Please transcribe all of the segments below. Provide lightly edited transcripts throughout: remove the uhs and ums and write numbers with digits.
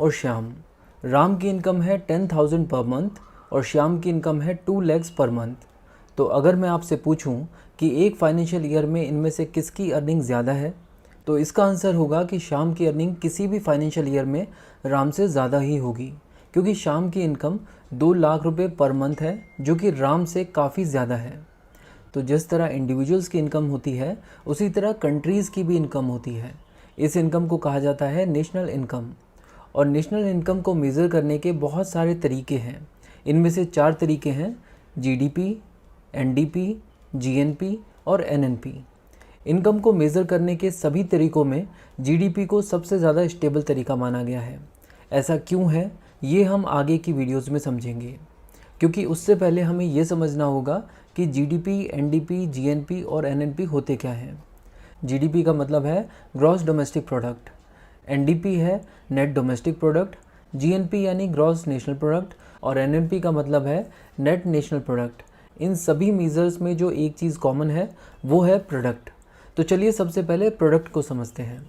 और श्याम। राम की इनकम है 10,000 पर मंथ और श्याम की इनकम है 2 lakhs पर मंथ। तो अगर मैं आपसे पूछूं कि एक फाइनेंशियल ईयर में इनमें से किसकी अर्निंग ज़्यादा है, तो इसका आंसर होगा कि श्याम की अर्निंग किसी भी फाइनेंशियल ईयर में राम से ज़्यादा ही होगी, क्योंकि श्याम की इनकम 2 लाख रुपए पर मंथ है, जो कि राम से काफ़ी ज़्यादा है। तो जिस तरह इंडिविजुअल्स की इनकम होती है, उसी तरह कंट्रीज़ की भी इनकम होती है। इस इनकम को कहा जाता है नेशनल इनकम। और नेशनल इनकम को मेज़र करने के बहुत सारे तरीके हैं। इनमें से 4 तरीके हैं: जीडीपी, एनडीपी, जीएनपी और एनएनपी। इनकम को मेज़र करने के सभी तरीकों में जीडीपी को सबसे ज़्यादा स्टेबल तरीका माना गया है। ऐसा क्यों है, ये हम आगे की वीडियोज़ में समझेंगे, क्योंकि उससे पहले हमें ये समझना होगा कि जीडीपी, एनडीपी, जीएनपी और एनएनपी होते क्या हैं। जीडीपी का मतलब है ग्रॉस डोमेस्टिक प्रोडक्ट, एनडीपी है नेट डोमेस्टिक प्रोडक्ट, जीएनपी यानी ग्रॉस नेशनल प्रोडक्ट और एनएनपी का मतलब है नेट नेशनल प्रोडक्ट। इन सभी मेजर्स में जो एक चीज़ कॉमन है वो है प्रोडक्ट। तो चलिए सबसे पहले प्रोडक्ट को समझते हैं।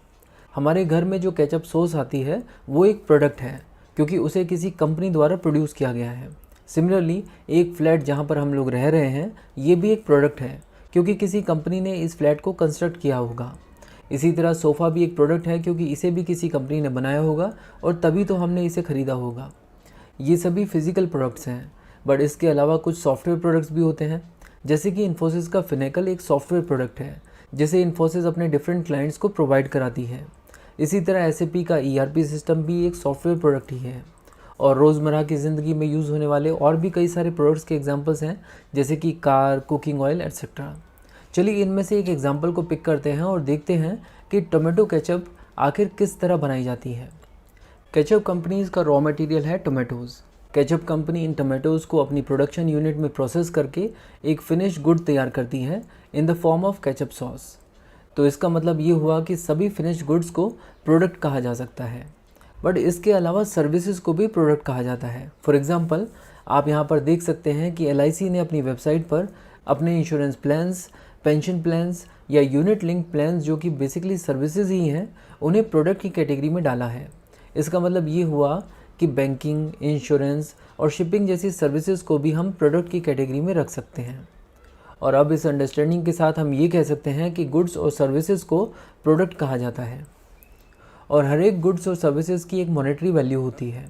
हमारे घर में जो केचप सॉस आती है वो एक प्रोडक्ट है, क्योंकि उसे किसी कंपनी द्वारा प्रोड्यूस किया गया है। सिमिलरली एक फ्लैट जहाँ पर हम लोग रह रहे हैं, ये भी एक प्रोडक्ट है, क्योंकि किसी कंपनी ने इस फ्लैट को कंस्ट्रक्ट किया होगा। इसी तरह सोफ़ा भी एक प्रोडक्ट है, क्योंकि इसे भी किसी कंपनी ने बनाया होगा और तभी तो हमने इसे ख़रीदा होगा। ये सभी फिज़िकल प्रोडक्ट्स हैं, बट इसके अलावा कुछ सॉफ्टवेयर प्रोडक्ट्स भी होते हैं। जैसे कि इन्फोसिस का फिनेकल एक सॉफ्टवेयर प्रोडक्ट है, जिसे इन्फोसिस अपने डिफरेंट क्लाइंट्स को प्रोवाइड कराती है। इसी तरह SAP का ERP सिस्टम भी एक सॉफ्टवेयर प्रोडक्ट ही है। और रोज़मर्रा की ज़िंदगी में यूज़ होने वाले और भी कई सारे प्रोडक्ट्स के एग्जांपल्स हैं, जैसे कि कार, कुकिंग ऑयल एट्सेट्रा। चलिए इनमें से एक एग्जांपल को पिक करते हैं और देखते हैं कि टोमेटो केचप आखिर किस तरह बनाई जाती है। केचप कंपनीज़ का रॉ मटेरियल है टोमेटोज़। केचप कंपनी इन टोमेटोज़ को अपनी प्रोडक्शन यूनिट में प्रोसेस करके एक फिनिश गुड तैयार करती है in the form of ketchup sauce. तो इसका मतलब ये हुआ कि सभी फिनिश गुड्स को प्रोडक्ट कहा जा सकता है। बट इसके अलावा सर्विसेज को भी प्रोडक्ट कहा जाता है। फॉर एग्जांपल, आप यहाँ पर देख सकते हैं कि LIC ने अपनी वेबसाइट पर अपने इंश्योरेंस प्लान्स, पेंशन प्लान्स या यूनिट लिंक प्लान्स, जो कि बेसिकली सर्विसेज ही हैं, उन्हें प्रोडक्ट की कैटेगरी में डाला है। इसका मतलब ये हुआ कि बैंकिंग, इंश्योरेंस और शिपिंग जैसी सर्विसेज को भी हम प्रोडक्ट की कैटेगरी में रख सकते हैं। और अब इस अंडरस्टैंडिंग के साथ हम ये कह सकते हैं कि गुड्स और सर्विसेज को प्रोडक्ट कहा जाता है। और हर एक गुड्स और सर्विसेज की एक मॉनेटरी वैल्यू होती है।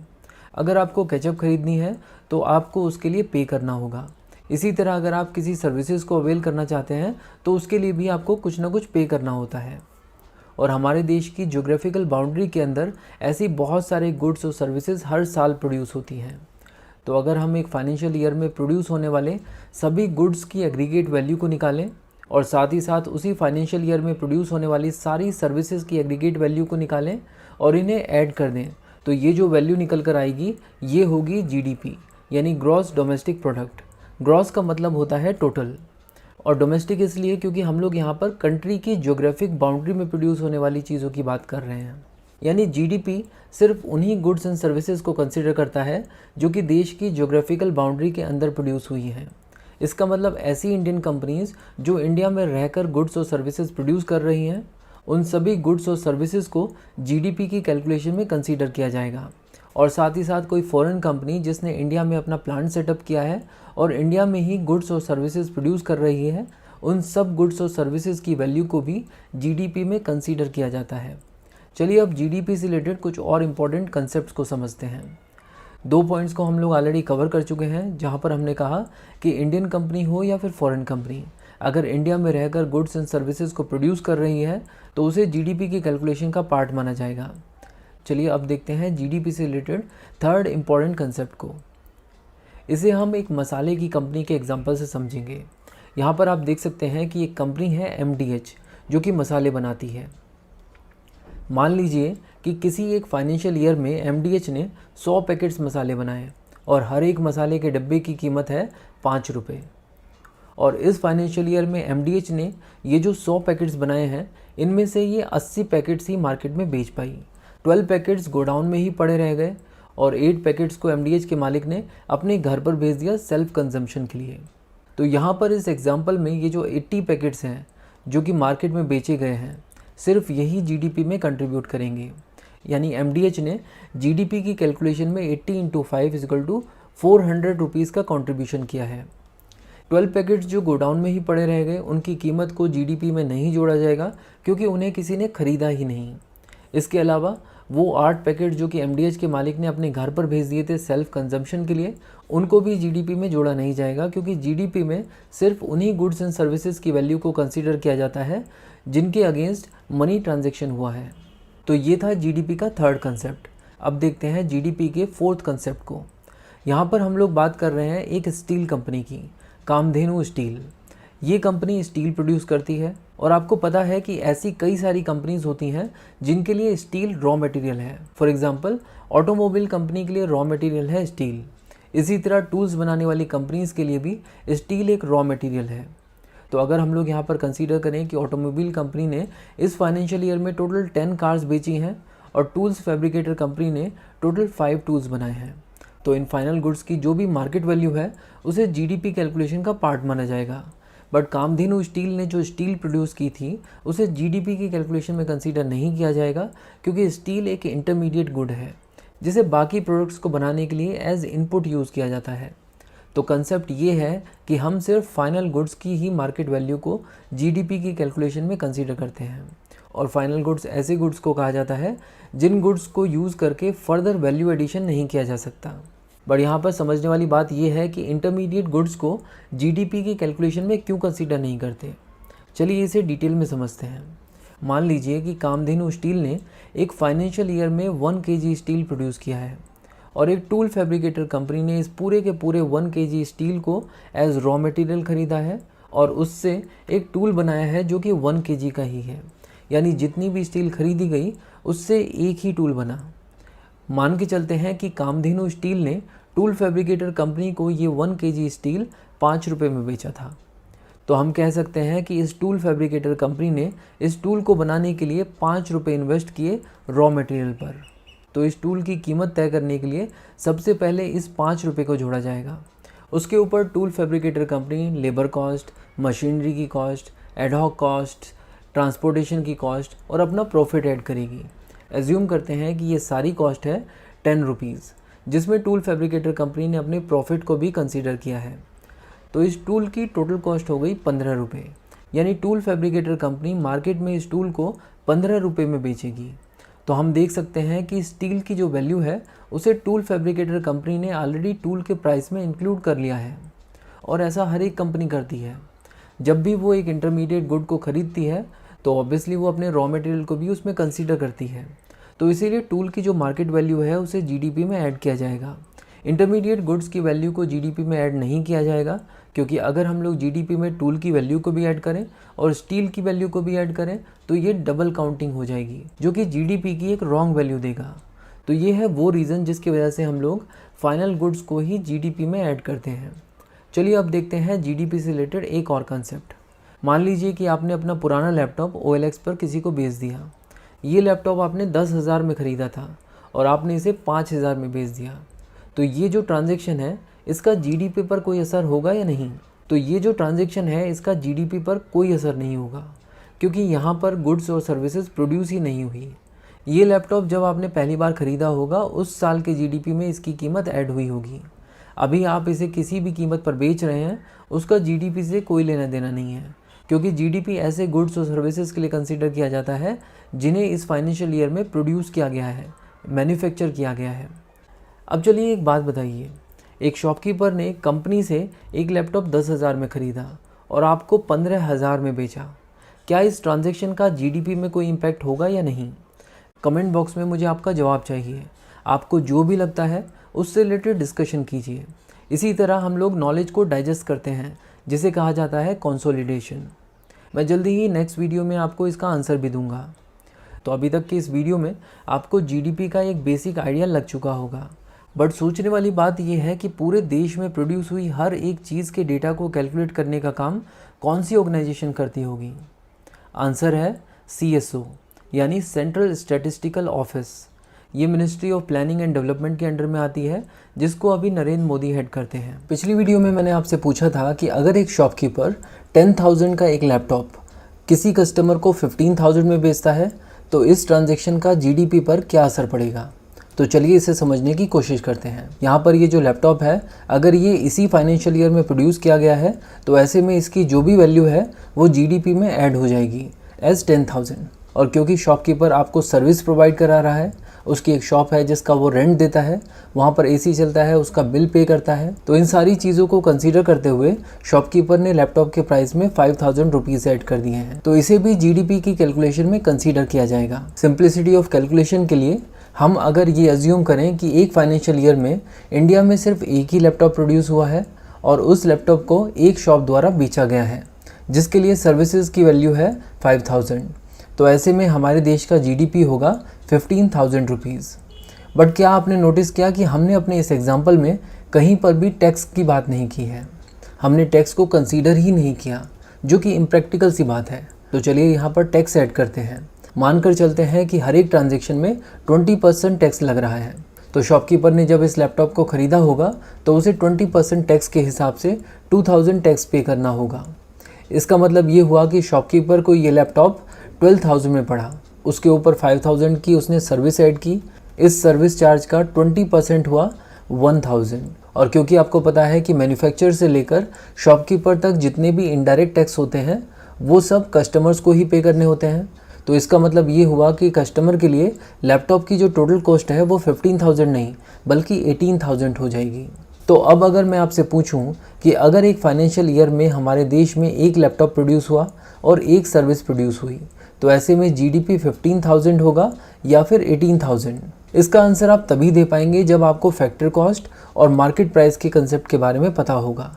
अगर आपको केचप खरीदनी है तो आपको उसके लिए पे करना होगा। इसी तरह अगर आप किसी सर्विसेज को अवेल करना चाहते हैं तो उसके लिए भी आपको कुछ ना कुछ पे करना होता है। और हमारे देश की ज्योग्राफिकल बाउंड्री के अंदर ऐसी बहुत सारे गुड्स और सर्विसेज हर साल प्रोड्यूस होती हैं। तो अगर हम एक फाइनेंशियल ईयर में प्रोड्यूस होने वाले सभी गुड्स की एग्रीगेट वैल्यू को निकालें और साथ ही साथ उसी फाइनेंशियल ईयर में प्रोड्यूस होने वाली सारी सर्विसेज की एग्रीगेट वैल्यू को निकालें और इन्हें ऐड कर दें, तो ये जो वैल्यू निकल कर आएगी ये होगी जीडीपी, यानी ग्रॉस डोमेस्टिक प्रोडक्ट। ग्रॉस का मतलब होता है टोटल, और डोमेस्टिक इसलिए क्योंकि हम लोग यहाँ पर कंट्री की ज्योग्राफिक बाउंड्री में प्रोड्यूस होने वाली चीज़ों की बात कर रहे हैं। यानी जीडीपी सिर्फ उन्हीं गुड्स एंड सर्विसेज को कंसिडर करता है जो कि देश की ज्योग्राफिकल बाउंड्री के अंदर प्रोड्यूस हुई हैं। इसका मतलब ऐसी इंडियन कंपनीज़ जो इंडिया में रहकर गुड्स और सर्विसेज प्रोड्यूस कर रही हैं, उन सभी गुड्स और सर्विसेज को जीडीपी की कैलकुलेशन में कंसीडर किया जाएगा। और साथ ही साथ कोई फॉरेन कंपनी जिसने इंडिया में अपना प्लांट सेटअप किया है और इंडिया में ही गुड्स और सर्विसेज प्रोड्यूस कर रही है, उन सब गुड्स और सर्विसेज की वैल्यू को भी जीडीपी में कंसीडर किया जाता है। चलिए अब जीडीपी से रिलेटेड कुछ और इम्पॉर्टेंट कंसेप्ट्स को समझते हैं। 2 पॉइंट्स को हम लोग ऑलरेडी कवर कर चुके हैं, जहाँ पर हमने कहा कि इंडियन कंपनी हो या फिर फॉरेन कंपनी, अगर इंडिया में रहकर गुड्स एंड सर्विसेज को प्रोड्यूस कर रही है तो उसे जीडीपी की कैलकुलेशन का पार्ट माना जाएगा। चलिए अब देखते हैं जीडीपी से रिलेटेड थर्ड इम्पॉर्टेंट कंसेप्ट को। इसे हम एक मसाले की कंपनी के एग्जांपल से समझेंगे। यहाँ पर आप देख सकते हैं कि एक कंपनी है MDH, जो कि मसाले बनाती है। मान लीजिए कि किसी एक फाइनेंशियल ईयर में MDH ने 100 पैकेट्स मसाले बनाए और हर एक मसाले के डब्बे की कीमत है 5 रुपये। और इस फाइनेंशियल ईयर में MDH ने ये जो 100 पैकेट्स बनाए हैं, इनमें से ये 80 पैकेट्स ही मार्केट में बेच पाई। 12 पैकेट्स गोडाउन में ही पड़े रह गए और 8 पैकेट्स को MDH के मालिक ने अपने घर पर भेज दिया सेल्फ कंजम्पशन के लिए। तो यहाँ पर इस एग्जाम्पल में ये जो 80 पैकेट्स हैं जो कि मार्केट में बेचे गए हैं, सिर्फ यही जीडीपी में कंट्रीब्यूट करेंगे। यानी एमडीएच ने जीडीपी की कैलकुलेशन में 80 इंटू 5 इक्वल टू 400 रुपीज़ का कंट्रीब्यूशन किया है। 12 पैकेट्स जो गोडाउन में ही पड़े रह गए, उनकी कीमत को जीडीपी में नहीं जोड़ा जाएगा क्योंकि उन्हें किसी ने ख़रीदा ही नहीं। इसके अलावा वो 8 पैकेट जो कि एमडीएच के मालिक ने अपने घर पर भेज दिए थे सेल्फ कंजम्पशन के लिए, उनको भी जीडीपी में जोड़ा नहीं जाएगा क्योंकि जीडीपी में सिर्फ उन्हीं गुड्स एंड सर्विसेज की वैल्यू को कंसीडर किया जाता है जिनके अगेंस्ट मनी ट्रांजैक्शन हुआ है। तो ये था जीडीपी का थर्ड कंसेप्ट। अब देखते हैं जीडीपी के फोर्थ कंसेप्ट को। यहाँ पर हम लोग बात कर रहे हैं एक स्टील कंपनी की, कामधेनु स्टील। ये कंपनी स्टील प्रोड्यूस करती है और आपको पता है कि ऐसी कई सारी कंपनीज होती हैं जिनके लिए स्टील रॉ मटेरियल है। फॉर एग्जांपल ऑटोमोबाइल कंपनी के लिए रॉ मटेरियल है स्टील। इसी तरह टूल्स बनाने वाली कंपनीज के लिए भी स्टील एक रॉ मटेरियल है। तो अगर हम लोग यहाँ पर कंसीडर करें कि ऑटोमोबाइल कंपनी ने इस फाइनेंशियल ईयर में टोटल 10 कार्स बेची हैं और टूल्स फैब्रिकेटर कंपनी ने टोटल 5 टूल्स बनाए हैं, तो इन फाइनल गुड्स की जो भी मार्केट वैल्यू है उसे जीडीपी कैलकुलेशन का पार्ट माना जाएगा। बट कामधेनु स्टील ने जो स्टील प्रोड्यूस की थी उसे जीडीपी की कैलकुलेशन में कंसीडर नहीं किया जाएगा क्योंकि स्टील एक इंटरमीडिएट गुड है जिसे बाकी प्रोडक्ट्स को बनाने के लिए एज इनपुट यूज़ किया जाता है। तो कंसेप्ट ये है कि हम सिर्फ फाइनल गुड्स की ही मार्केट वैल्यू को जीडीपी की कैलकुलेशन में कंसीडर करते हैं और फाइनल गुड्स ऐसे गुड्स को कहा जाता है जिन गुड्स को यूज़ करके फर्दर वैल्यू एडिशन नहीं किया जा सकता। बट यहाँ पर समझने वाली बात यह है कि इंटरमीडिएट गुड्स को जीडीपी की कैलकुलेशन में क्यों कंसीडर नहीं करते। चलिए इसे डिटेल में समझते हैं। मान लीजिए कि कामधेनु स्टील ने एक फाइनेंशियल ईयर में 1 kg स्टील प्रोड्यूस किया है और एक टूल फैब्रिकेटर कंपनी ने इस पूरे के पूरे 1 kg स्टील को एज रॉ मटेरियल ख़रीदा है और उससे एक टूल बनाया है जो कि 1 kg का ही है। यानी जितनी भी स्टील खरीदी गई उससे एक ही टूल बना। मान के चलते हैं कि कामधेनु स्टील ने टूल फैब्रिकेटर कंपनी को ये 1 kg स्टील 5 रुपये में बेचा था, तो हम कह सकते हैं कि इस टूल फैब्रिकेटर कंपनी ने इस टूल को बनाने के लिए 5 रुपये इन्वेस्ट किए रॉ मटेरियल पर। तो इस टूल की कीमत तय करने के लिए सबसे पहले इस 5 रुपये को जोड़ा जाएगा। उसके ऊपर tool fabricator company labour cost, machinery की कॉस्ट, एडहॉक कॉस्ट, ट्रांसपोर्टेशन की कॉस्ट और अपना प्रॉफिट ऐड करेगी। एज्यूम करते हैं कि ये सारी कॉस्ट है 10 रुपीज़, जिसमें टूल फैब्रिकेटर कंपनी ने अपने प्रॉफिट को भी कंसीडर किया है। तो इस टूल की टोटल कॉस्ट हो गई 15 रुपये। यानी टूल फैब्रिकेटर कंपनी मार्केट में इस टूल को 15 रुपये में बेचेगी। तो हम देख सकते हैं कि स्टील की जो वैल्यू है उसे टूल फैब्रिकेटर कंपनी ने ऑलरेडी टूल के प्राइस में इंक्लूड कर लिया है और ऐसा हर एक कंपनी करती है। जब भी वो एक इंटरमीडिएट गुड को ख़रीदती है तो ऑब्वियसली वो अपने रॉ मटेरियल को भी उसमें कंसीडर करती है। तो इसीलिए टूल की जो मार्केट वैल्यू है उसे जीडीपी में ऐड किया जाएगा। इंटरमीडिएट गुड्स की वैल्यू को जीडीपी में ऐड नहीं किया जाएगा क्योंकि अगर हम लोग जीडीपी में टूल की वैल्यू को भी ऐड करें और स्टील की वैल्यू को भी ऐड करें तो ये डबल काउंटिंग हो जाएगी जो कि जीडीपी की एक रॉन्ग वैल्यू देगा। तो ये है वो रीज़न जिसकी वजह से हम लोग फाइनल गुड्स को ही जीडीपी में ऐड करते हैं। चलिए अब देखते हैं जीडीपी से रिलेटेड एक और कंसेप्ट। मान लीजिए कि आपने अपना पुराना लैपटॉप OLX पर किसी को बेच दिया। ये लैपटॉप आपने 10,000 में ख़रीदा था और आपने इसे 5,000 में बेच दिया। तो ये जो ट्रांजैक्शन है इसका जीडीपी पर कोई असर होगा या नहीं? तो ये जो ट्रांजैक्शन है इसका जीडीपी पर कोई असर नहीं होगा क्योंकि यहाँ पर गुड्स और सर्विसेज प्रोड्यूस ही नहीं हुई। ये लैपटॉप जब आपने पहली बार ख़रीदा होगा उस साल के जीडीपी में इसकी कीमत ऐड हुई होगी। अभी आप इसे किसी भी कीमत पर बेच रहे हैं, उसका जीडीपी से कोई लेना देना नहीं है क्योंकि जीडीपी ऐसे गुड्स और सर्विसेज के लिए कंसीडर किया जाता है जिन्हें इस फाइनेंशियल ईयर में प्रोड्यूस किया गया है, मैन्युफैक्चर किया गया है। अब चलिए एक बात बताइए, एक शॉपकीपर ने कंपनी से एक लैपटॉप 10,000 में ख़रीदा और आपको 15,000 में बेचा। क्या इस ट्रांजैक्शन का जीडीपी में कोई इम्पैक्ट होगा या नहीं? कमेंट बॉक्स में मुझे आपका जवाब चाहिए। आपको जो भी लगता है उससे रिलेटेड डिस्कशन कीजिए। इसी तरह हम लोग नॉलेज को डाइजेस्ट करते हैं जिसे कहा जाता है कंसोलिडेशन। मैं जल्दी ही नेक्स्ट वीडियो में आपको इसका आंसर भी दूंगा। तो अभी तक के इस वीडियो में आपको जीडीपी का एक बेसिक आइडिया लग चुका होगा, बट सोचने वाली बात यह है कि पूरे देश में प्रोड्यूस हुई हर एक चीज़ के डेटा को कैलकुलेट करने का काम कौन सी ऑर्गेनाइजेशन करती होगी? आंसर है CSO यानी सेंट्रल स्टैटिस्टिकल ऑफिस। ये ministry of planning and development के अंडर में आती है जिसको अभी नरेंद्र मोदी हेड करते हैं। पिछली वीडियो में मैंने आपसे पूछा था कि अगर एक शॉपकीपर 10,000 का एक लैपटॉप किसी कस्टमर को 15,000 में बेचता है तो इस ट्रांजैक्शन का जीडीपी पर क्या असर पड़ेगा। तो चलिए इसे समझने की कोशिश करते हैं। यहाँ पर ये जो लैपटॉप है, अगर ये इसी फाइनेंशियल ईयर में प्रोड्यूस किया गया है तो ऐसे में इसकी जो भी वैल्यू है वो जीडीपी में ऐड हो जाएगी एज 10,000। और क्योंकि शॉपकीपर आपको सर्विस प्रोवाइड करा रहा है, उसकी एक शॉप है जिसका वो रेंट देता है, वहाँ पर एसी चलता है, उसका बिल पे करता है, तो इन सारी चीज़ों को कंसीडर करते हुए शॉपकीपर ने लैपटॉप के प्राइस में 5,000 रुपीज़ ऐड कर दिए हैं। तो इसे भी जीडीपी की कैलकुलेशन में कंसीडर किया जाएगा। सिंप्लिसिटी ऑफ कैलकुलेशन के लिए हम अगर ये अज्यूम करें कि एक फाइनेंशियल ईयर में इंडिया में सिर्फ एक ही लैपटॉप प्रोड्यूस हुआ है और उस लैपटॉप को एक शॉप द्वारा बेचा गया है जिसके लिए सर्विसेज की वैल्यू है 5,000, तो ऐसे में हमारे देश का जीडीपी होगा 15,000 रुपीज़। बट क्या आपने नोटिस किया कि हमने अपने इस एग्जाम्पल में कहीं पर भी टैक्स की बात नहीं की है, हमने टैक्स को कंसीडर ही नहीं किया, जो कि इम्प्रैक्टिकल सी बात है। तो चलिए यहाँ पर टैक्स ऐड करते हैं। मानकर चलते हैं कि हर एक ट्रांजेक्शन में 20% टैक्स लग रहा है, तो शॉपकीपर ने जब इस लैपटॉप को ख़रीदा होगा तो उसे 20% टैक्स के हिसाब से 2,000 टैक्स पे करना होगा। इसका मतलब ये हुआ कि शॉपकीपर को ये लैपटॉप 12,000 में पड़ा, उसके ऊपर 5,000 की उसने सर्विस ऐड की, इस सर्विस चार्ज का 20% हुआ 1,000। और क्योंकि आपको पता है कि मैन्युफैक्चरर से लेकर शॉपकीपर तक जितने भी इनडायरेक्ट टैक्स होते हैं वो सब कस्टमर्स को ही पे करने होते हैं, तो इसका मतलब ये हुआ कि कस्टमर के लिए लैपटॉप की जो टोटल कॉस्ट है वो 15,000 नहीं बल्कि 18,000 हो जाएगी। तो अब अगर मैं आपसे पूछूं कि अगर एक फाइनेंशियल ईयर में हमारे देश में एक लैपटॉप प्रोड्यूस हुआ और एक सर्विस प्रोड्यूस हुई, तो ऐसे में जीडीपी 15,000 होगा या फिर 18,000। इसका आंसर आप तभी दे पाएंगे जब आपको फैक्टर कॉस्ट और मार्केट प्राइस के कंसेप्ट के बारे में पता होगा।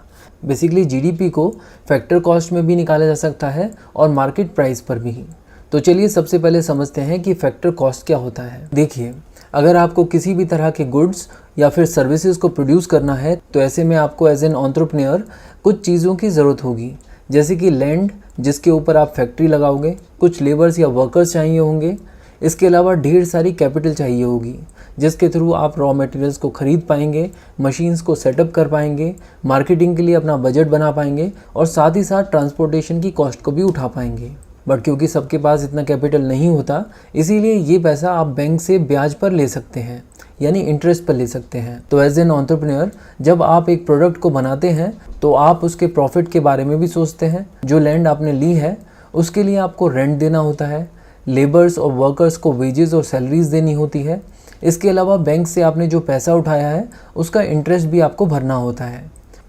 बेसिकली जीडीपी को फैक्टर कॉस्ट में भी निकाला जा सकता है और मार्केट प्राइस पर भी। तो चलिए सबसे पहले समझते हैं कि फैक्टर कॉस्ट क्या होता है। देखिए, अगर आपको किसी भी तरह के गुड्स या फिर सर्विसेज को प्रोड्यूस करना है तो ऐसे में आपको एज एन एंटरप्रेन्योर कुछ चीज़ों की ज़रूरत होगी, जैसे कि लैंड जिसके ऊपर आप फैक्ट्री लगाओगे, कुछ लेबर्स या वर्कर्स चाहिए होंगे, इसके अलावा ढेर सारी कैपिटल चाहिए होगी जिसके थ्रू आप रॉ मटेरियल्स को ख़रीद पाएंगे, मशीन्स को सेटअप कर पाएंगे, मार्केटिंग के लिए अपना बजट बना पाएंगे और साथ ही साथ ट्रांसपोर्टेशन की कॉस्ट को भी उठा पाएंगे। बट क्योंकि सबके पास इतना कैपिटल नहीं होता, इसीलिए ये पैसा आप बैंक से ब्याज पर ले सकते हैं, यानी इंटरेस्ट पर ले सकते हैं। तो एज एन एंटरप्रेन्योर जब आप एक प्रोडक्ट को बनाते हैं तो आप उसके प्रॉफिट के बारे में भी सोचते हैं। जो लैंड आपने ली है उसके लिए आपको रेंट देना होता है, लेबर्स और वर्कर्स को वेजेस और सैलरीज देनी होती है। इसके अलावा बैंक से आपने जो पैसा उठाया है उसका इंटरेस्ट भी आपको भरना होता है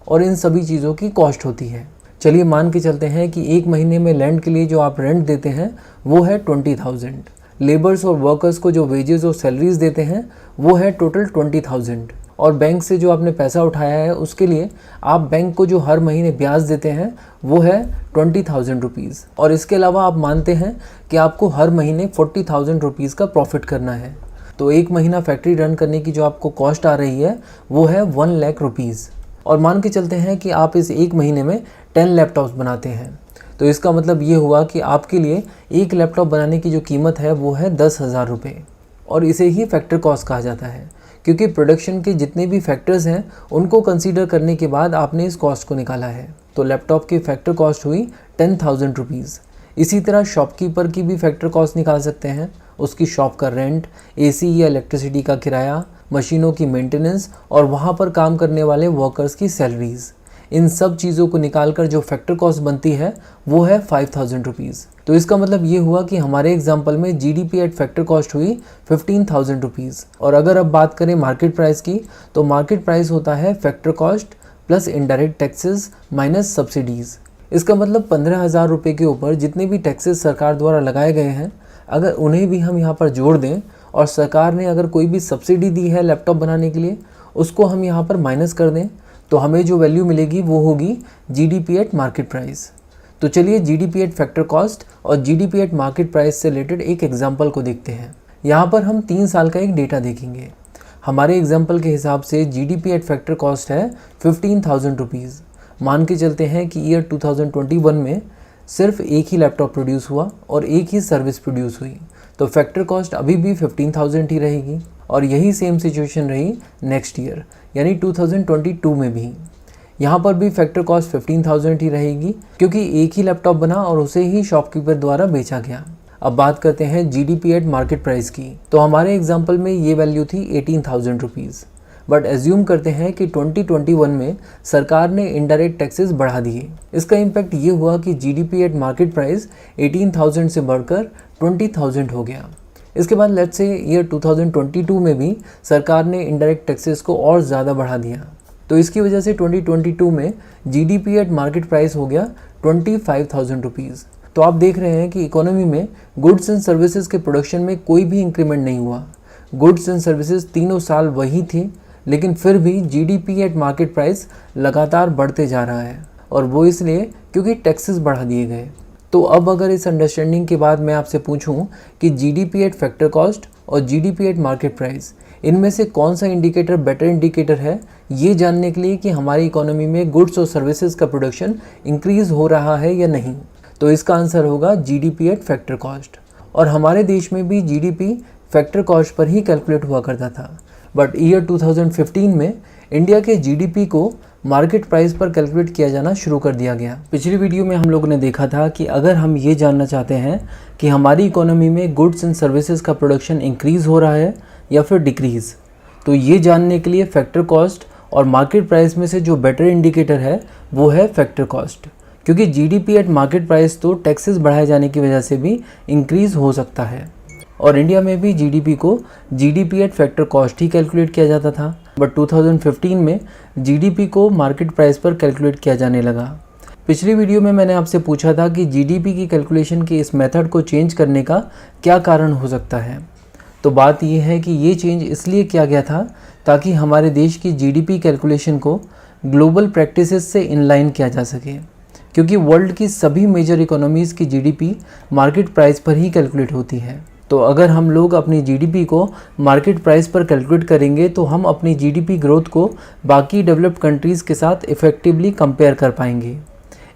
और इन सभी चीज़ों की कॉस्ट होती है। चलिए मान के चलते हैं कि एक महीने में लैंड के लिए जो आप रेंट देते हैं वो है 20,000, लेबर्स और वर्कर्स को जो वेजेस और सैलरीज देते हैं वो है टोटल 20,000, और बैंक से जो आपने पैसा उठाया है उसके लिए आप बैंक को जो हर महीने ब्याज देते हैं वो है 20,000 रुपीज़। और इसके अलावा आप मानते हैं कि आपको हर महीने 40,000 रुपीज़ का प्रॉफिट करना है, तो एक महीना फैक्ट्री रन करने की जो आपको कॉस्ट आ रही है वो है 1 लाख रुपीज़। और मान के चलते हैं कि आप इस एक महीने में 10 लैपटॉप्स बनाते हैं, तो इसका मतलब ये हुआ कि आपके लिए एक लैपटॉप बनाने की जो कीमत है वो है 10,000 रुपये, और इसे ही फैक्टर कॉस्ट कहा जाता है क्योंकि प्रोडक्शन के जितने भी फैक्टर्स हैं उनको कंसीडर करने के बाद आपने इस कॉस्ट को निकाला है। तो लैपटॉप की फैक्टर कॉस्ट हुई 10,000 रुपीज़। इसी तरह शॉपकीपर की भी फैक्टर कॉस्ट निकाल सकते हैं, उसकी शॉप का रेंट, एसी या इलेक्ट्रिसिटी का किराया, मशीनों की मेंटेनेंस और वहाँ पर काम करने वाले वर्कर्स की सैलरीज, इन सब चीज़ों को निकालकर जो फैक्टर कॉस्ट बनती है वो है 5,000 रुपीज़। तो इसका मतलब ये हुआ कि हमारे एग्जाम्पल में जीडीपी एट फैक्टर कॉस्ट हुई 15,000 रुपीज़। और अगर अब बात करें मार्केट प्राइस की, तो मार्केट प्राइस होता है factor cost plus indirect taxes minus subsidies. इसका मतलब 15,000 रुपये के ऊपर जितने भी टैक्सेस सरकार द्वारा लगाए गए हैं, अगर उन्हें भी हम यहाँ पर जोड़ दें और सरकार ने अगर कोई भी सब्सिडी दी है लैपटॉप बनाने के लिए, उसको हम यहाँ पर माइनस कर दें, तो हमें जो वैल्यू मिलेगी वो होगी जीडीपी एट मार्केट प्राइस। तो चलिए जीडीपी एट फैक्टर कॉस्ट और जीडीपी एट मार्केट प्राइस से रिलेटेड एक एग्जांपल को देखते हैं। यहाँ पर हम 3 साल का एक डेटा देखेंगे। हमारे एग्जांपल के हिसाब से जीडीपी एट फैक्टर कॉस्ट है 15,000 रुपीज़। मान के चलते हैं कि ईयर 2021 में सिर्फ एक ही लैपटॉप प्रोड्यूस हुआ और एक ही सर्विस प्रोड्यूस हुई, तो फैक्टर कॉस्ट अभी भी 15,000 ही रहेगी। और यही सेम सिचुएशन रही नेक्स्ट ईयर यानी 2022 में भी। यहाँ पर भी फैक्टर कॉस्ट 15,000 ही रहेगी क्योंकि एक ही लैपटॉप बना और उसे ही शॉपकीपर द्वारा बेचा गया। अब बात करते हैं जीडीपी एट मार्केट प्राइस की। तो हमारे एग्जांपल में ये वैल्यू थी 18,000 रुपीज़, बट एज्यूम करते हैं कि 2021 में सरकार ने इनडायरेक्ट टैक्सेस बढ़ा दिए। इसका इम्पैक्ट ये हुआ कि जीडीपी एट मार्केट प्राइस 18,000 से बढ़कर 20,000 हो गया। इसके बाद लेट्स से ईयर 2022 में भी सरकार ने इनडायरेक्ट टैक्सेस को और ज़्यादा बढ़ा दिया, तो इसकी वजह से 2022 में जीडीपी एट मार्केट प्राइस हो गया 25,000 रुपीज़। तो आप देख रहे हैं कि इकोनॉमी में गुड्स एंड सर्विसेज के प्रोडक्शन में कोई भी इंक्रीमेंट नहीं हुआ। गुड्स एंड सर्विसेज तीनों साल वही थी, लेकिन फिर भी जीडीपी एट मार्केट प्राइस लगातार बढ़ते जा रहा है, और वो इसलिए क्योंकि टैक्सेस बढ़ा दिए गए। तो अब अगर इस अंडरस्टैंडिंग के बाद मैं आपसे पूछूं कि जीडीपी एट फैक्टर कॉस्ट और जीडीपी एट मार्केट प्राइस, इनमें से कौन सा इंडिकेटर बेटर इंडिकेटर है, ये जानने के लिए कि हमारी इकोनॉमी में गुड्स और सर्विसेज का प्रोडक्शन इंक्रीज़ हो रहा है या नहीं, तो इसका आंसर होगा जीडीपी एट फैक्टर कॉस्ट। और हमारे देश में भी जीडीपी फैक्टर कॉस्ट पर ही कैलकुलेट हुआ करता था, बट ईयर 2015 में इंडिया के जीडीपी को मार्केट प्राइस पर कैलकुलेट किया जाना शुरू कर दिया गया। पिछली वीडियो में हम लोगों ने देखा था कि अगर हम ये जानना चाहते हैं कि हमारी इकोनॉमी में गुड्स एंड सर्विसेज का प्रोडक्शन इंक्रीज़ हो रहा है या फिर डिक्रीज़, तो ये जानने के लिए फैक्टर कॉस्ट और मार्केट प्राइस में से जो बेटर इंडिकेटर है वो है फैक्टर कॉस्ट, क्योंकि जीडीपी एट मार्केट प्राइस तो टैक्सेस बढ़ाए जाने की वजह से भी इंक्रीज़ हो सकता है। और इंडिया में भी जीडीपी को GDP at factor cost he calculate किया जाता था, बट 2015 में जीडीपी को मार्केट प्राइस पर कैलकुलेट किया जाने लगा। पिछली वीडियो में मैंने आपसे पूछा था कि जीडीपी की कैलकुलेशन के इस मेथड को चेंज करने का क्या कारण हो सकता है। तो बात यह है कि ये चेंज इसलिए किया गया था ताकि हमारे देश की जीडीपी कैलकुलेशन को ग्लोबल प्रैक्टिसेस से इनलाइन किया जा सके, क्योंकि वर्ल्ड की सभी मेजर इकोनॉमीज़ की जीडीपी मार्केट प्राइस पर ही कैलकुलेट होती है। तो अगर हम लोग अपनी जीडीपी को मार्केट प्राइस पर कैलकुलेट करेंगे तो हम अपनी जीडीपी ग्रोथ को बाकी डेवलप्ड कंट्रीज़ के साथ इफ़ेक्टिवली कंपेयर कर पाएंगे।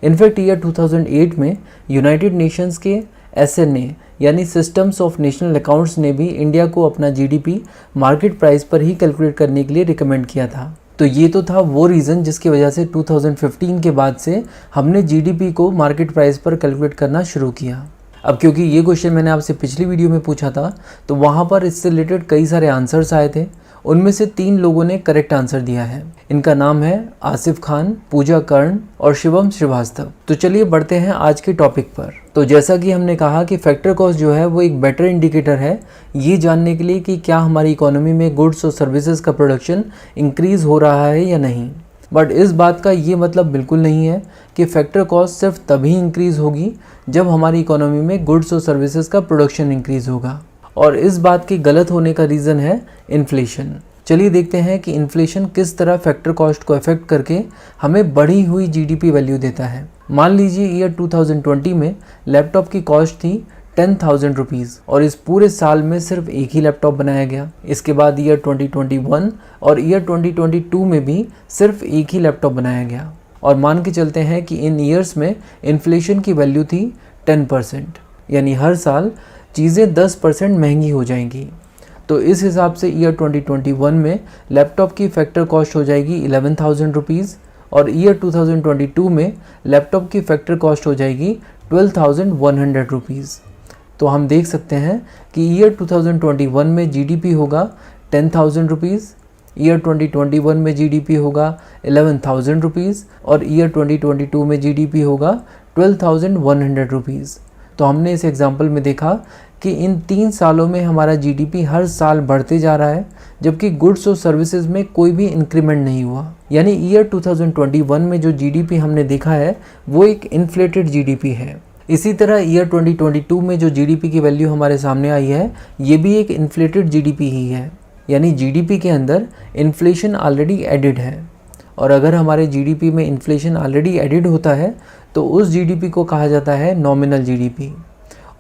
इनफैक्ट ईयर 2008 में यूनाइटेड नेशंस के SNA यानी सिस्टम्स ऑफ नेशनल अकाउंट्स ने भी इंडिया को अपना जीडीपी मार्केट प्राइस पर ही कैलकुलेट करने के लिए रिकमेंड किया था। तो ये तो था वो रीज़न जिसकी वजह से 2015 के बाद से हमने जीडीपी को मार्केट प्राइस पर कैलकुलेट करना शुरू किया। अब क्योंकि ये क्वेश्चन मैंने आपसे पिछली वीडियो में पूछा था, तो वहाँ पर इससे रिलेटेड कई सारे आंसर्स आए थे। उनमें से 3 लोगों ने करेक्ट आंसर दिया है। इनका नाम है आसिफ खान, पूजा कर्ण और शिवम श्रीवास्तव। तो चलिए बढ़ते हैं आज के टॉपिक पर। तो जैसा कि हमने कहा कि फैक्टर कॉस्ट जो है वो एक बेटर इंडिकेटर है ये जानने के लिए कि क्या हमारी इकोनॉमी में गुड्स और सर्विसेज का प्रोडक्शन इंक्रीज़ हो रहा है या नहीं। बट इस बात का ये मतलब बिल्कुल नहीं है कि फैक्टर कॉस्ट सिर्फ तभी इंक्रीज़ होगी जब हमारी इकोनॉमी में गुड्स और सर्विसेज का प्रोडक्शन इंक्रीज़ होगा, और इस बात के गलत होने का रीज़न है इन्फ्लेशन। चलिए देखते हैं कि इन्फ्लेशन किस तरह फैक्टर कॉस्ट को अफेक्ट करके हमें बढ़ी हुई जीडीपी वैल्यू देता है। मान लीजिए ईयर 2020 में लैपटॉप की कॉस्ट थी 10,000 रुपीज़ और इस पूरे साल में सिर्फ एक ही लैपटॉप बनाया गया। इसके बाद ईयर 2021 और ईयर 2022 में भी सिर्फ एक ही लैपटॉप बनाया गया, और मान के चलते हैं कि इन ईयर्स में इन्फ्लेशन की वैल्यू थी 10%, यानी हर साल चीज़ें 10% महंगी हो जाएंगी। तो इस हिसाब से ईयर 2021 में लैपटॉप की फैक्टर कॉस्ट हो जाएगी 11,000 रुपीज़ और ईयर 2022 में लैपटॉप की फैक्टर कॉस्ट हो जाएगी 12,100 रुपीज़। तो हम देख सकते हैं कि ईयर 2021 में जीडीपी होगा 10,000 रुपीज़, ईयर 2021 में जीडीपी होगा 11,000 रुपीज़ और ईयर 2022 में जीडीपी होगा 12,100 रुपीज़। तो हमने इस एग्जाम्पल में देखा कि इन 3 सालों में हमारा जीडीपी हर साल बढ़ते जा रहा है, जबकि गुड्स और सर्विसेज में कोई भी इंक्रीमेंट नहीं हुआ। यानी ईयर 2021 में जो जीडीपी हमने देखा है वो एक इन्फ्लेटेड जीडीपी है। इसी तरह ईयर 2022 में जो जीडीपी की वैल्यू हमारे सामने आई है ये भी एक इन्फ्लेटेड जीडीपी ही है, यानी जीडीपी के अंदर इन्फ्लेशन ऑलरेडी एडिड है। और अगर हमारे जीडीपी में इन्फ्लेशन ऑलरेडी एडिड होता है तो उस जीडीपी को कहा जाता है नॉमिनल जीडीपी,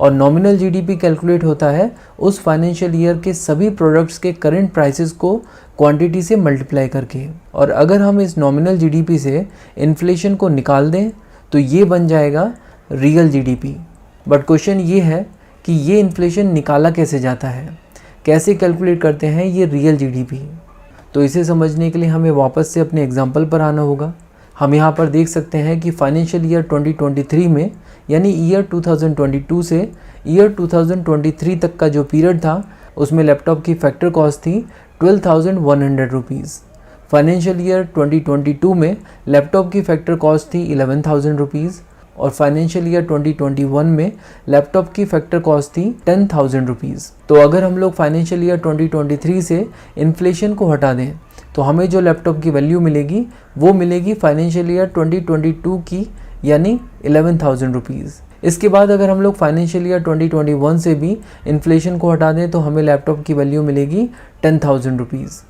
और नॉमिनल जीडीपी कैलकुलेट होता है उस फाइनेंशियल ईयर के सभी प्रोडक्ट्स के करंट प्राइसेस को क्वांटिटी से मल्टीप्लाई करके। और अगर हम इस नॉमिनल जीडीपी से इन्फ्लेशन को निकाल दें तो ये बन जाएगा रियल जीडीपी। बट क्वेश्चन ये है कि ये इन्फ्लेशन निकाला कैसे जाता है, कैसे कैलकुलेट करते हैं ये रियल जीडीपी। तो इसे समझने के लिए हमें वापस से अपने एग्जाम्पल पर आना होगा। हम यहाँ पर देख सकते हैं कि फाइनेंशियल ईयर 2023 में यानी ईयर 2022 से ईयर 2023 तक का जो पीरियड था उसमें लैपटॉप की फैक्टर कॉस्ट थी 12,100 रुपीज़। फाइनेंशियल ईयर 2022 में लैपटॉप की फैक्टर कॉस्ट थी 11,000 रुपीज़ और फाइनेंशियल ईयर 2021 में लैपटॉप की फैक्टर कॉस्ट थी 10,000 रुपीज़। तो अगर हम लोग फाइनेंशियल ईयर 2023 से इन्फ्लेशन को हटा दें तो हमें जो लैपटॉप की वैल्यू मिलेगी वो मिलेगी फाइनेंशियल ईयर 2022 की, यानी 11,000 रुपीज़। इसके बाद अगर हम लोग फाइनेंशियल ईयर 2021 से भी इन्फ्लेशन को हटा दें तो हमें लैपटॉप की वैल्यू मिलेगी 10,000 रुपीज़।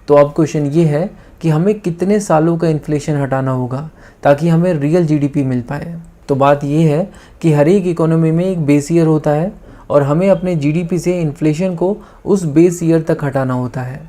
तो अब क्वेश्चन ये है कि हमें कितने सालों का इन्फ्लेशन हटाना होगा ताकि हमें रियल जीडीपी मिल पाए। तो बात ये है कि हर एक इकोनॉमी में एक बेस ईयर होता है और हमें अपने जीडीपी से इन्फ्लेशन को उस बेस ईयर तक हटाना होता है।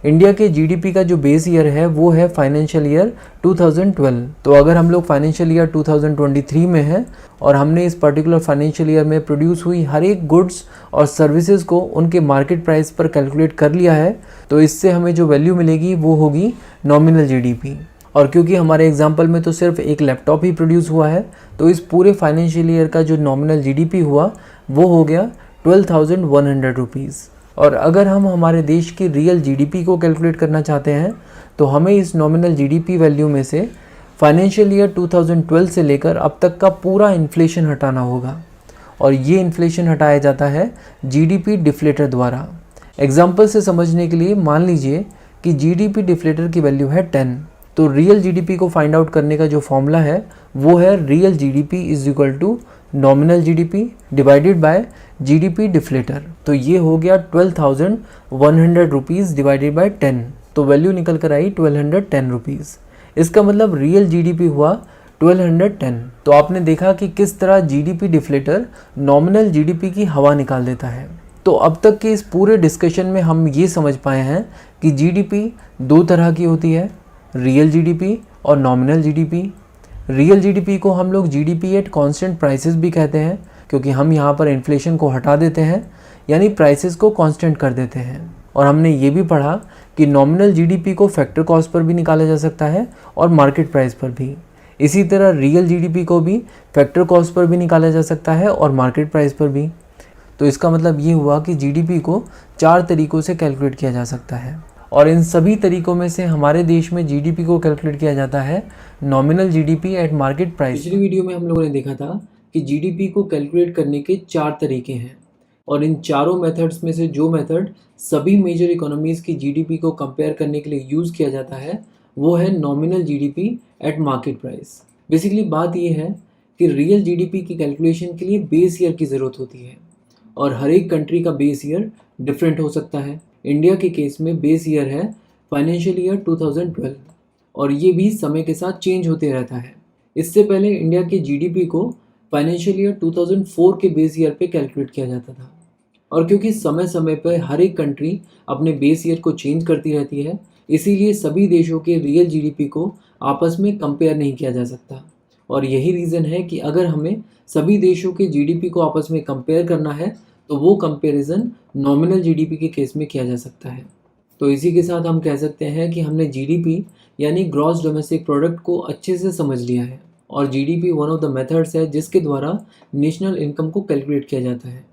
इंडिया के जीडीपी का जो बेस ईयर है वो है फाइनेंशियल ईयर 2012। तो अगर हम लोग फाइनेंशियल ईयर 2023 में हैं और हमने इस पर्टिकुलर फाइनेंशियल ईयर में प्रोड्यूस हुई हर एक गुड्स और सर्विसेज को उनके मार्केट प्राइस पर कैलकुलेट कर लिया है, तो इससे हमें जो वैल्यू मिलेगी वो होगी नॉमिनल जीडीपी। और क्योंकि हमारे एग्जाम्पल में तो सिर्फ एक लैपटॉप ही प्रोड्यूस हुआ है, तो इस पूरे फाइनेंशियल ईयर का जो नॉमिनल जीडीपी हुआ वो हो गया 12,100 रुपीज़। और अगर हम हमारे देश की रियल जीडीपी को कैलकुलेट करना चाहते हैं तो हमें इस नॉमिनल जीडीपी वैल्यू में से फाइनेंशियल ईयर 2012 से लेकर अब तक का पूरा इन्फ्लेशन हटाना होगा और ये इन्फ्लेशन हटाया जाता है जीडीपी डिफ्लेटर द्वारा। एग्जाम्पल से समझने के लिए मान लीजिए कि जीडीपी डिफ्लेटर की वैल्यू है 10, तो रियल जीडीपी को फाइंड आउट करने का जो फॉर्मूला है वो है real GDP is equal to nominal GDP divided by GDP deflator. तो ये हो गया 12,100 रुपीज़ डिवाइडेड बाय 10, तो वैल्यू निकल कर आई 1210 रुपीज़। इसका मतलब रियल जीडीपी हुआ 1210। तो आपने देखा कि किस तरह जीडीपी डिफ्लेटर नॉमिनल जीडीपी की हवा निकाल देता है। तो अब तक के इस पूरे डिस्कशन में हम ये समझ पाए हैं कि जीडीपी दो तरह की होती है, रियल जीडीपी और नॉमिनल जीडीपी। रियल जीडीपी को हम लोग जीडीपी एट कांस्टेंट प्राइसेस भी कहते हैं, क्योंकि हम यहाँ पर इन्फ्लेशन को हटा देते हैं, यानी प्राइसेस को कांस्टेंट कर देते हैं। और हमने ये भी पढ़ा कि नॉमिनल जीडीपी को फैक्टर कॉस्ट पर भी निकाला जा सकता है और मार्केट प्राइस पर भी। इसी तरह रियल जीडीपी को भी फैक्टर कॉस्ट पर भी निकाला जा सकता है और मार्केट प्राइस पर भी। तो इसका मतलब ये हुआ कि जीडीपी को 4 तरीक़ों से कैलकुलेट किया जा सकता है और इन सभी तरीक़ों में से हमारे देश में जीडीपी को कैलकुलेट किया जाता है nominal GDP at market price. पिछली वीडियो में हम लोगों ने देखा था कि जीडीपी को कैलकुलेट करने के 4 तरीके हैं और इन चारों मेथड्स में से जो मेथड सभी मेजर इकोनॉमीज़ की जीडीपी को कंपेयर करने के लिए यूज़ किया जाता है वो है nominal GDP at market price. Basically बात ये है कि रियल जीडीपी की कैलकुलेशन के लिए बेस ईयर की ज़रूरत होती है और हर एक कंट्री का बेस ईयर डिफरेंट हो सकता है। इंडिया के केस में बेस ईयर है फाइनेंशियल ईयर 2012 और ये भी समय के साथ चेंज होते रहता है। इससे पहले इंडिया के जीडीपी को फाइनेंशियल ईयर 2004 के बेस ईयर पे कैलकुलेट किया जाता था और क्योंकि समय समय पर हर एक कंट्री अपने बेस ईयर को चेंज करती रहती है, इसीलिए सभी देशों के रियल जीडीपी को आपस में कंपेयर नहीं किया जा सकता। और यही रीज़न है कि अगर हमें सभी देशों के जीडीपी को आपस में कंपेयर करना है तो वो कंपैरिजन नॉमिनल जीडीपी के केस में किया जा सकता है। तो इसी के साथ हम कह सकते हैं कि हमने जीडीपी यानी ग्रॉस डोमेस्टिक प्रोडक्ट को अच्छे से समझ लिया है और GDP one of the methods है जिसके द्वारा नेशनल इनकम को कैलकुलेट किया जाता है।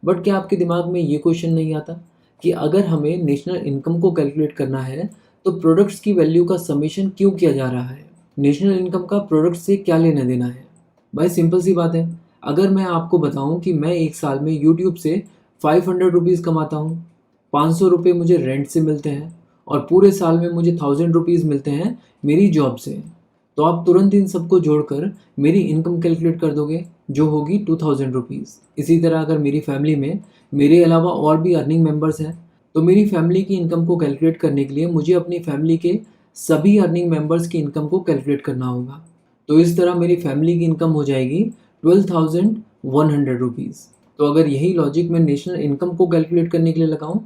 बट क्या आपके दिमाग में ये क्वेश्चन नहीं आता कि अगर हमें नेशनल इनकम को कैलकुलेट करना है तो प्रोडक्ट्स की वैल्यू का समेशन क्यों किया जा रहा है? नेशनल इनकम का प्रोडक्ट से क्या लेना देना है? भाई सिंपल सी बात है, अगर मैं आपको बताऊं कि मैं एक साल में यूट्यूब से 500 रुपीज़ कमाता हूं, 500 रुपये मुझे रेंट से मिलते हैं और पूरे साल में मुझे 1000 रुपीज़ मिलते हैं मेरी जॉब से, तो आप तुरंत इन सबको जोड़कर मेरी इनकम कैलकुलेट कर दोगे जो होगी 2000 रुपीज़। इसी तरह अगर मेरी फैमिली में मेरे अलावा और भी अर्निंग मेंबर्स हैं तो मेरी फैमिली की इनकम को कैलकुलेट करने के लिए मुझे अपनी फैमिली के सभी अर्निंग मेंबर्स की इनकम को कैलकुलेट करना होगा। तो इस तरह मेरी फैमिली की इनकम हो जाएगी 12,100 रुपीज़। तो अगर यही लॉजिक मैं नेशनल इनकम को कैलकुलेट करने के लिए लगाऊं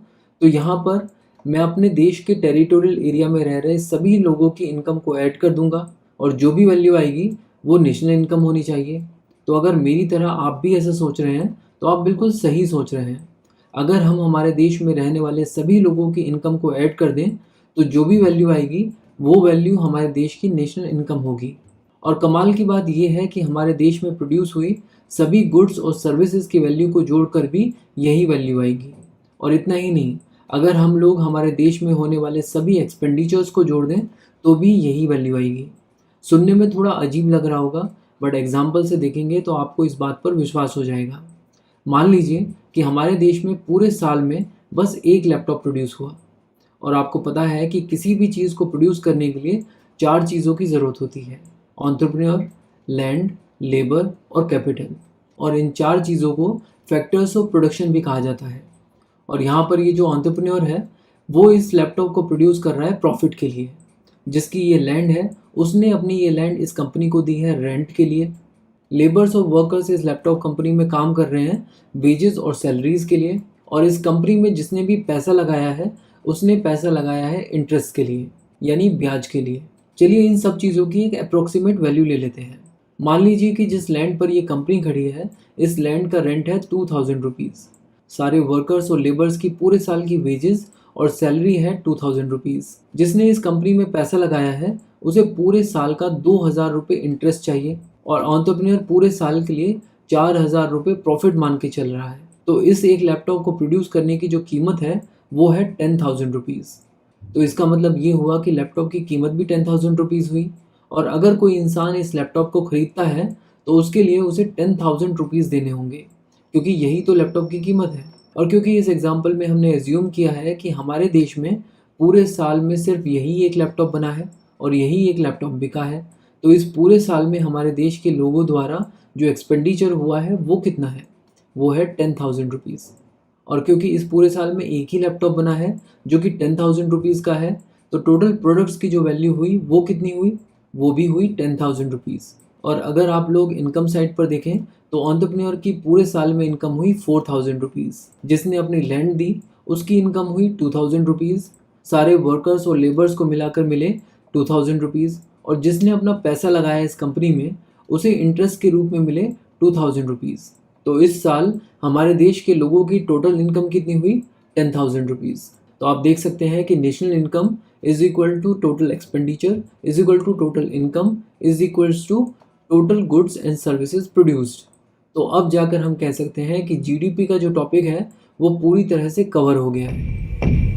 तो यहाँ पर मैं अपने देश के टेरिटोरियल एरिया में रह रहे सभी लोगों की इनकम को ऐड कर दूंगा और जो भी वैल्यू आएगी वो नेशनल इनकम होनी चाहिए। तो अगर मेरी तरह आप भी ऐसा सोच रहे हैं तो आप बिल्कुल सही सोच रहे हैं। अगर हम हमारे देश में रहने वाले सभी लोगों की इनकम को ऐड कर दें तो जो भी वैल्यू आएगी वो वैल्यू हमारे देश की नेशनल इनकम होगी। और कमाल की बात यह है कि हमारे देश में प्रोड्यूस हुई सभी गुड्स और सर्विसेज की वैल्यू को जोड़कर भी यही वैल्यू आएगी। और इतना ही नहीं, अगर हम लोग हमारे देश में होने वाले सभी एक्सपेंडिचर्स को जोड़ दें तो भी यही वैल्यू आएगी। सुनने में थोड़ा अजीब लग रहा होगा, बट एग्जाम्पल से देखेंगे तो आपको इस बात पर विश्वास हो जाएगा। मान लीजिए कि हमारे देश में पूरे साल में बस एक लैपटॉप प्रोड्यूस हुआ, और आपको पता है कि किसी भी चीज़ को प्रोड्यूस करने के लिए 4 चीज़ों की ज़रूरत होती है: एंटरप्रेन्योर, लैंड, लेबर और कैपिटल। और इन 4 चीज़ों को फैक्टर्स ऑफ प्रोडक्शन भी कहा जाता है। और यहाँ पर ये जो एंटरप्रेन्योर है वो इस लैपटॉप को प्रोड्यूस कर रहा है प्रॉफिट के लिए। जिसकी ये लैंड है उसने अपनी ये लैंड इस कंपनी को दी है रेंट के लिए। लेबर्स और वर्कर्स इस लैपटॉप कंपनी में काम कर रहे हैं वेजेस और सैलरीज के लिए। और इस कंपनी में जिसने भी पैसा लगाया है उसने पैसा लगाया है इंटरेस्ट के लिए, यानी ब्याज के लिए। चलिए इन सब चीज़ों की एक अप्रोक्सीमेट वैल्यू ले लेते हैं। मान लीजिए कि जिस लैंड पर ये कंपनी खड़ी है इस लैंड का रेंट है 2000 रुपीज़। सारे वर्कर्स और लेबर्स की पूरे साल की वेजेस और सैलरी है 2000 रुपीज़। जिसने इस कंपनी में पैसा लगाया है उसे पूरे साल का 2000 रुपये इंटरेस्ट चाहिए, और एंटरप्रेन्योर पूरे साल के लिए 4000 रुपये प्रॉफिट मान के चल रहा है। तो इस एक लैपटॉप को प्रोड्यूस करने की जो कीमत है वो है 10,000 रुपीज़। तो इसका मतलब ये हुआ कि लैपटॉप की कीमत भी 10,000 रुपीज़ हुई। और अगर कोई इंसान इस लैपटॉप को ख़रीदता है तो उसके लिए उसे 10,000 रुपीज़ देने होंगे, क्योंकि यही तो लैपटॉप की कीमत है। और क्योंकि इस एग्जाम्पल में हमने एज्यूम किया है कि हमारे देश में पूरे साल में सिर्फ यही एक लैपटॉप बना है और यही एक लैपटॉप बिका है, तो इस पूरे साल में हमारे देश के लोगों द्वारा जो एक्सपेंडिचर हुआ है वो कितना है? वो है 10,000 रुपीज़। और क्योंकि इस पूरे साल में एक ही लैपटॉप बना है जो कि 10,000 रुपीज़ का है, तो टोटल प्रोडक्ट्स की जो वैल्यू हुई वो कितनी हुई? वो भी हुई 10,000 रुपीज़। और अगर आप लोग इनकम साइड पर देखें तो एंटरप्रेन्योर की पूरे साल में इनकम हुई 4,000 रुपीज़। जिसने अपनी लैंड दी उसकी इनकम हुई 2,000 रुपीज़। सारे वर्कर्स और लेबर्स को मिलाकर मिले 2,000 रुपीज़। और जिसने अपना पैसा लगाया इस कंपनी में उसे इंटरेस्ट के रूप में मिले 2,000 रुपीज़। तो इस साल हमारे देश के लोगों की टोटल इनकम कितनी हुई? 10,000 रुपीज़। तो आप देख सकते हैं कि national income is equal to total expenditure is equal to total income is equals to total goods and services produced. तो अब जाकर हम कह सकते हैं कि जीडीपी का जो टॉपिक है वो पूरी तरह से कवर हो गया है।